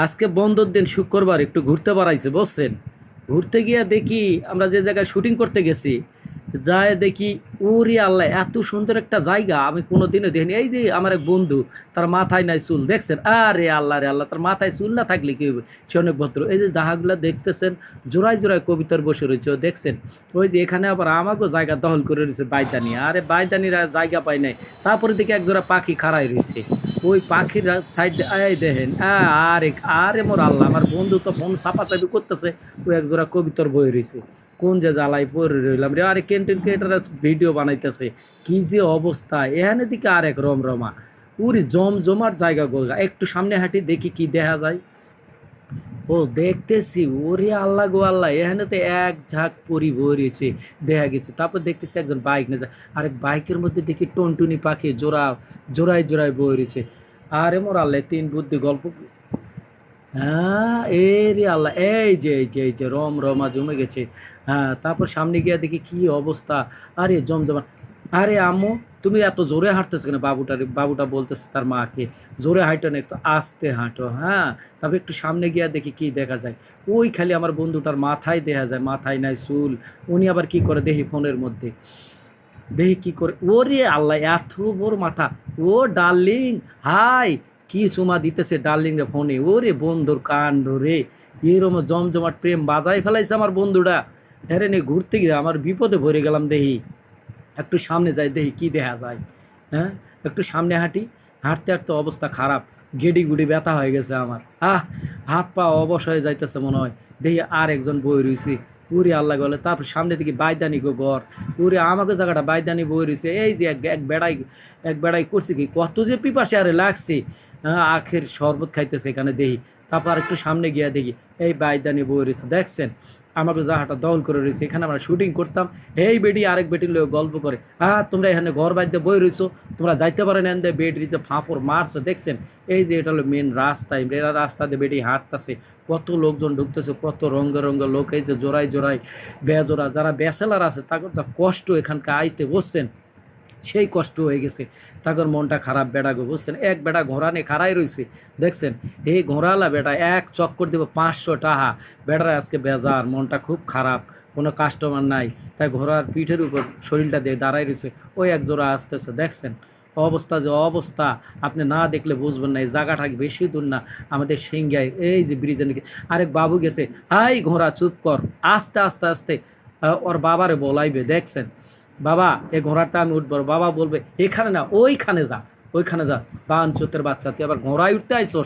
আজকে বন্ধর দিন শুক্রবার একটু ঘুরতে বেড়াইছে বুঝছেন। ঘুরতে গিয়ে দেখি আমরা যে জায়গায় শুটিং করতে গেছি, যায় দেখি ওরে আল্লাহ এত সুন্দর একটা জায়গা আমি কোনোদিনও দেখিনি। এই যে আমার এক বন্ধু, তার মাথায় নাই চুল দেখছেন, আরে আল্লাহ রে আল্লাহ, তার মাথায় চুল না থাকলে কি হবে, সে অনেক ভদ্র। এই যে জাহাগুলা দেখতেছেন, জোড়ায় জোড়ায় কবিতার বসে রয়েছে ও দেখছেন। ওই যে এখানে আবার আমাকেও জায়গা দখল করে রয়েছে বাইদানি, আরে বাইদানিরা জায়গা পায় নাই। তারপরে দেখি এক জোড়া পাখি খাড়াই রয়েছে, ওই পাখির সাইড এই দেখেন। আরে আরে মোর আল্লাহ, আমার বন্ধু তো ফোন চাপাচাপি করতেছে, ওই এক জোড়া কবিতার বই রয়েছে। কোন যে জ্বালাই পড়ে রইলাম রে, আরে ক্যান্টিন ক্রিয়েটাররা ভিডিও বানাইতেছে, কি যে অবস্থা। এখানে দিকে আর এক রমরমা, উরি জমজমার জায়গা গোগা। একটু সামনে হাঁটি দেখি কি দেখা যায়। ও দেখতেছি ওরে আল্লাহ গো আল্লাহ, এখানে তো এক ঝাঁক পরি বইছে দেখা গেছে। তারপর দেখতেছি একজন বাইক নিয়ে যায়, আরেক বাইকের মধ্যে দেখি টুনটুনি পাখি জোড়ায় জোড়ায় বই রয়েছে। আরে মোর আল্লাহ, তিন বুদ্ধি গল্প। হ্যাঁ এ রে আল্লাহ, এই যে রমা জমে গেছে। হ্যাঁ, তারপর সামনে গিয়ে দেখি কি অবস্থা, আরে জমজমা। আরে আম্মু, তুমি এত জোরে হাঁটতেছো কেন? বাবুটা বলতেছে তার মাকে, জোরে হাঁটো না, একটু আস্তে হাঁটো। হ্যাঁ, তারপর একটু সামনে গিয়ে দেখি কি দেখা যায়। ওই খালি আমার বন্ধুটার মাথায় দেখা যায়, মাথায় নাই চুল। উনি আবার কি করে দেখি ফোনের মধ্যে, দেখি কি করে, ওরে আল্লাহ এত বড় মাথা। ও ডার্লিং, হাই, কি চুমা দিতেছে ডার্লিং রে ফোনে। ওরে বন্ধুর কাণ্ড রে, এরম জমজমাট প্রেম বাজাই ফেলাইছে আমার বন্ধুটা। হ্যাঁ নে, ঘুরতে গিয়ে আমার বিপদে ভরে গেলাম। দেখি একটু সামনে যাই, দেখি কি দেখা যায়। হ্যাঁ, একটু সামনে হাঁটি, হাঁটতে হাঁটতে অবস্থা খারাপ, গেডি গুডি ব্যথা হয়ে গেছে আমার। হাত পা অবশ হয়ে যাইতেছে মনে হয়। দেখি আর একজন বই রয়েছে, উরি আল্লাহ গলে। তারপর সামনে দিকে বাইদানি গো ঘর, উরি আমাকে জায়গাটা বাইদানি বই রয়েছে। এই যে এক বেড়াই করছে কি, কত যে পিপাসে আরে লাগছে। আখের শরবত খাইতেছে এখানে দেখি। তারপর আর একটু সামনে গিয়া দেখি এই বাইদানি বই রয়েছে দেখছেন, আমাকে জাহাটা দখল করে রয়েছে। এখানে আমরা শুটিং করতাম, এই বেডি আরেক বেটির লোক গল্প করে, তোমরা এখানে ঘর বাড়িতে বই রয়েছো, তোমরা যাইতে পারেন এন দেয়। বেড যে ফাঁপড় মারছে দেখছেন। এই যে এটা হলো মেন রাস্তা, এরা রাস্তা দিয়ে বেডি হাঁটতেছে, কত লোকজন ঢুকতেছে, কত রঙে রঙে লোক। এই যে জোড়ায় জোড়ায় বেজোড়া যারা ব্যাচেলার আছে, তাদের যা কষ্ট এখানকার আইতে বসছেন, সেই কষ্ট হয়ে গেছে। তাদের মনটা খারাপ। বেড়াগো বুঝছেন, এক বেড়া ঘোড়া নিয়ে খাড়াই রয়েছে দেখছেন। এই ঘোড়ালা বেটা এক চক্কর দেবো 500 টাকা। বেড়ার আজকে বেজার, মনটা খুব খারাপ, কোনো কাস্টমার নাই, তাই ঘোড়ার পিঠের উপর শরীরটা দিয়ে দাঁড়াই রয়েছে। ওই এক জোড়া আসতেছে দেখছেন। অবস্থা যে অবস্থা, আপনি না দেখলে বুঝবেন না। এই জায়গাটা বেশি দূর না, আমাদের সিংগায় এই যে ব্রিজের দিকে আরেক বাবু গেছে। আই ঘোড়া চুপ কর, আস্তে আস্তে আস্তে। ওর বাবারে বলাইবে দেখছেন, বাবা এই ঘোড়াটা আমি উঠবো। বাবা বলবে এখানে না, ওইখানে যা, ওইখানে যা। বান চোতের বাচ্চা, তুই আবার ঘোড়ায় উঠতে আইছো?